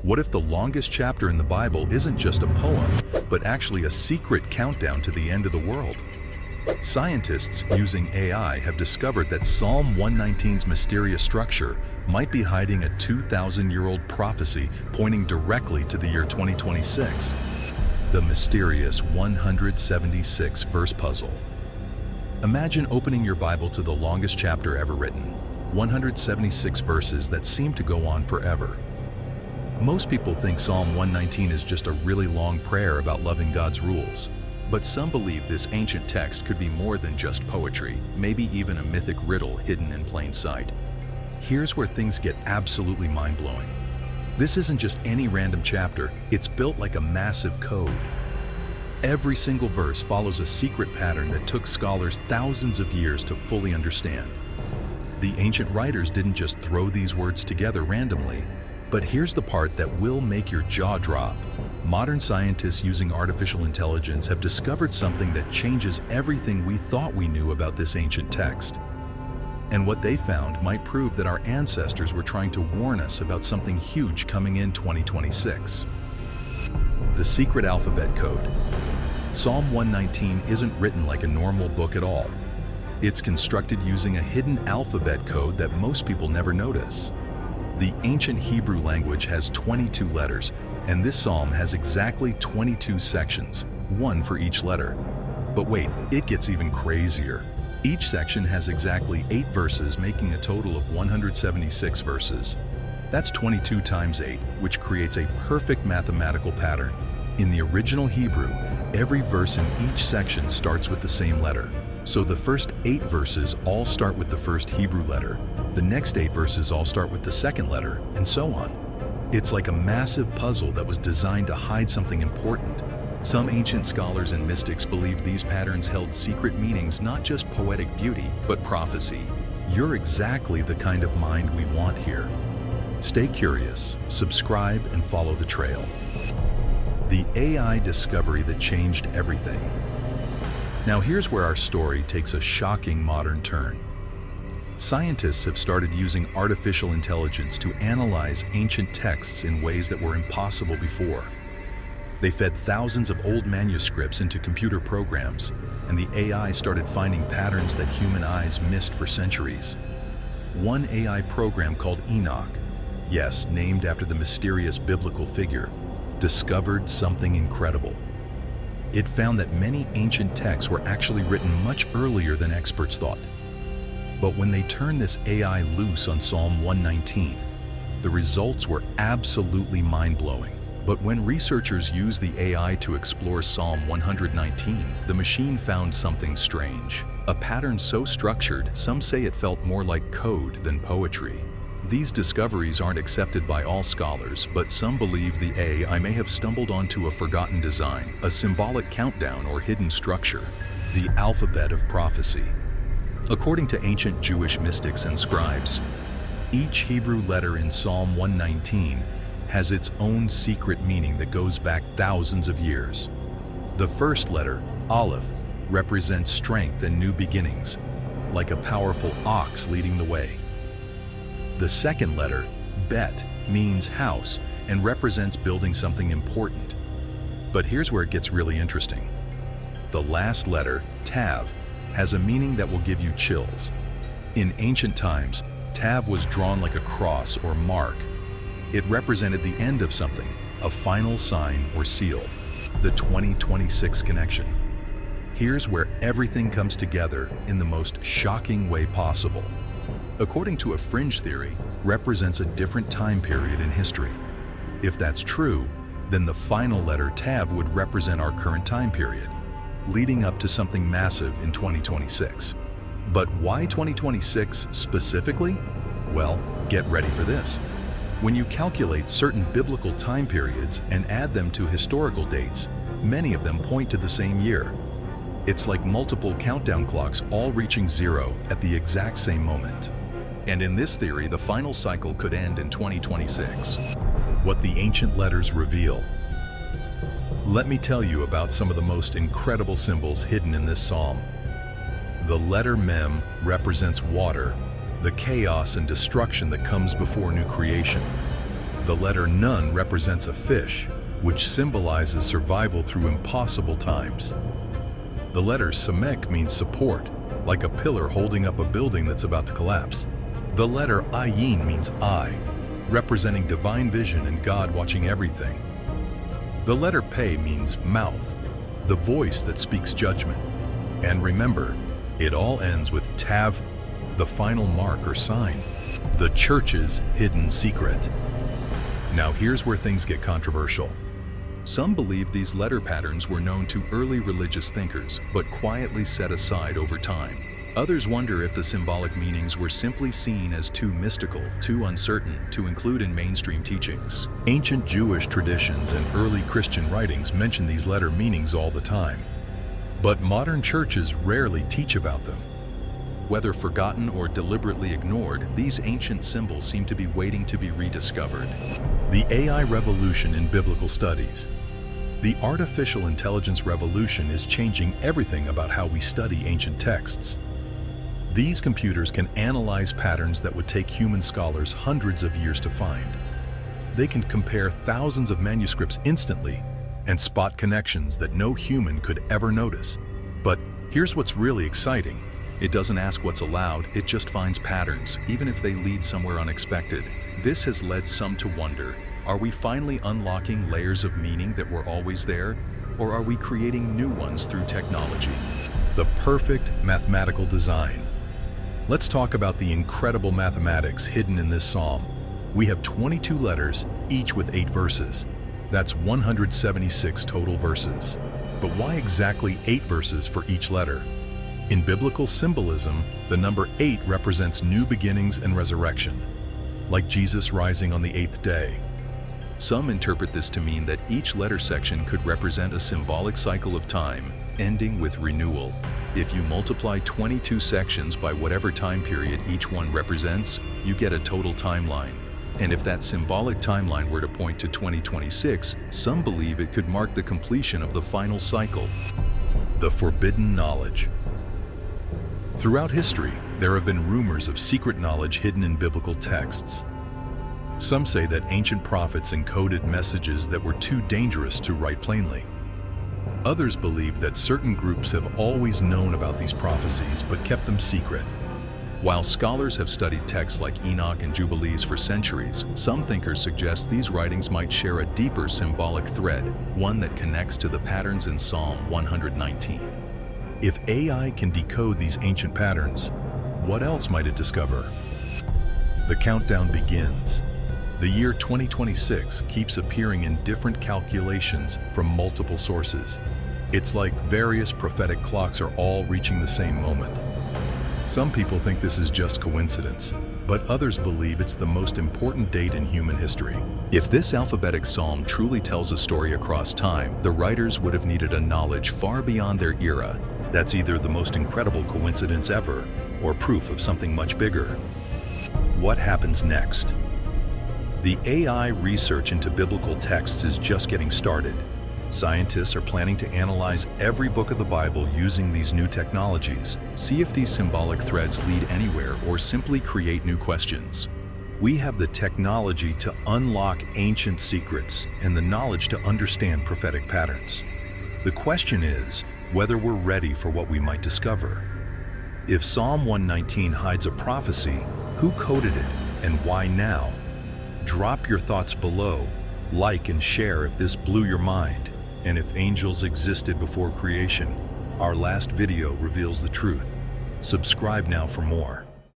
What if the longest chapter in the Bible isn't just a poem, but actually a secret countdown to the end of the world? Scientists using AI have discovered that Psalm 119's mysterious structure might be hiding a 2,000-year-old prophecy pointing directly to the year 2026. The mysterious 176-verse puzzle. Imagine opening your Bible to the longest chapter ever written, 176 verses that seem to go on forever. Most people think Psalm 119 is just a really long prayer about loving God's rules. But some believe this ancient text could be more than just poetry, maybe even a mythic riddle hidden in plain sight. Here's where things get absolutely mind-blowing. This isn't just any random chapter, it's built like a massive code. Every single verse follows a secret pattern that took scholars thousands of years to fully understand. The ancient writers didn't just throw these words together randomly, but here's the part that will make your jaw drop. Modern scientists using artificial intelligence have discovered something that changes everything we thought we knew about this ancient text. And what they found might prove that our ancestors were trying to warn us about something huge coming in 2026. The secret alphabet code. Psalm 119 isn't written like a normal book at all. It's constructed using a hidden alphabet code that most people never notice. The ancient Hebrew language has 22 letters, and this psalm has exactly 22 sections, one for each letter. But wait, it gets even crazier. Each section has exactly 8 verses, making a total of 176 verses. That's 22 times 8, which creates a perfect mathematical pattern. In the original Hebrew, every verse in each section starts with the same letter. So the first 8 verses all start with the first Hebrew letter. The next 8 verses all start with the second letter, and so on. It's like a massive puzzle that was designed to hide something important. Some ancient scholars and mystics believe these patterns held secret meanings, not just poetic beauty, but prophecy. You're exactly the kind of mind we want here. Stay curious, subscribe, and follow the trail. The AI discovery that changed everything. Now here's where our story takes a shocking modern turn. Scientists have started using artificial intelligence to analyze ancient texts in ways that were impossible before. They fed thousands of old manuscripts into computer programs, and the AI started finding patterns that human eyes missed for centuries. One AI program called Enoch, yes, named after the mysterious biblical figure, discovered something incredible. It found that many ancient texts were actually written much earlier than experts thought. But when they turned this AI loose on Psalm 119, the results were absolutely mind-blowing. But when researchers used the AI to explore Psalm 119, the machine found something strange. A pattern so structured, some say it felt more like code than poetry. These discoveries aren't accepted by all scholars, but some believe the AI may have stumbled onto a forgotten design, a symbolic countdown or hidden structure, the alphabet of prophecy. According to ancient Jewish mystics and scribes, each Hebrew letter in Psalm 119 has its own secret meaning that goes back thousands of years. The first letter, Aleph, represents strength and new beginnings, like a powerful ox leading the way. The second letter, Bet, means house and represents building something important. But here's where it gets really interesting. The last letter, Tav, has a meaning that will give you chills. In ancient times, Tav was drawn like a cross or mark. It represented the end of something, a final sign or seal, the 2026 connection. Here's where everything comes together in the most shocking way possible. According to a fringe theory, represents a different time period in history. If that's true, then the final letter Tav would represent our current time period, leading up to something massive in 2026. But why 2026 specifically? Well, get ready for this. When you calculate certain biblical time periods and add them to historical dates, many of them point to the same year. It's like multiple countdown clocks all reaching zero at the exact same moment. And in this theory, the final cycle could end in 2026. What the ancient letters reveal. Let me tell you about some of the most incredible symbols hidden in this psalm. The letter Mem represents water, the chaos and destruction that comes before new creation. The letter Nun represents a fish, which symbolizes survival through impossible times. The letter Samek means support, like a pillar holding up a building that's about to collapse. The letter Ayin means eye, representing divine vision and God watching everything. The letter Pe means mouth, the voice that speaks judgment. And remember, it all ends with Tav, the final mark or sign, the church's hidden secret. Now here's where things get controversial. Some believe these letter patterns were known to early religious thinkers, but quietly set aside over time. Others wonder if the symbolic meanings were simply seen as too mystical, too uncertain to include in mainstream teachings. Ancient Jewish traditions and early Christian writings mention these letter meanings all the time, but modern churches rarely teach about them. Whether forgotten or deliberately ignored, these ancient symbols seem to be waiting to be rediscovered. The AI revolution in biblical studies. The artificial intelligence revolution is changing everything about how we study ancient texts. These computers can analyze patterns that would take human scholars hundreds of years to find. They can compare thousands of manuscripts instantly and spot connections that no human could ever notice. But here's what's really exciting. It doesn't ask what's allowed, it just finds patterns, even if they lead somewhere unexpected. This has led some to wonder, are we finally unlocking layers of meaning that were always there, or are we creating new ones through technology? The perfect mathematical design. Let's talk about the incredible mathematics hidden in this psalm. We have 22 letters, each with 8 verses. That's 176 total verses. But why exactly 8 verses for each letter? In biblical symbolism, the number 8 represents new beginnings and resurrection, like Jesus rising on the 8th day. Some interpret this to mean that each letter section could represent a symbolic cycle of time, ending with renewal. If you multiply 22 sections by whatever time period each one represents, you get a total timeline. And if that symbolic timeline were to point to 2026, some believe it could mark the completion of the final cycle. The forbidden knowledge. Throughout history, there have been rumors of secret knowledge hidden in biblical texts. Some say that ancient prophets encoded messages that were too dangerous to write plainly. Others believe that certain groups have always known about these prophecies but kept them secret. While scholars have studied texts like Enoch and Jubilees for centuries, some thinkers suggest these writings might share a deeper symbolic thread, one that connects to the patterns in Psalm 119. If AI can decode these ancient patterns, what else might it discover? The countdown begins. The year 2026 keeps appearing in different calculations from multiple sources. It's like various prophetic clocks are all reaching the same moment. Some people think this is just coincidence, but others believe it's the most important date in human history. If this alphabetic psalm truly tells a story across time, the writers would have needed a knowledge far beyond their era. That's either the most incredible coincidence ever, or proof of something much bigger. What happens next? The AI research into biblical texts is just getting started. Scientists are planning to analyze every book of the Bible using these new technologies, see if these symbolic threads lead anywhere or simply create new questions. We have the technology to unlock ancient secrets and the knowledge to understand prophetic patterns. The question is whether we're ready for what we might discover. If Psalm 119 hides a prophecy, who coded it and why now? Drop your thoughts below, like and share if this blew your mind. And if angels existed before creation, our last video reveals the truth. Subscribe now for more.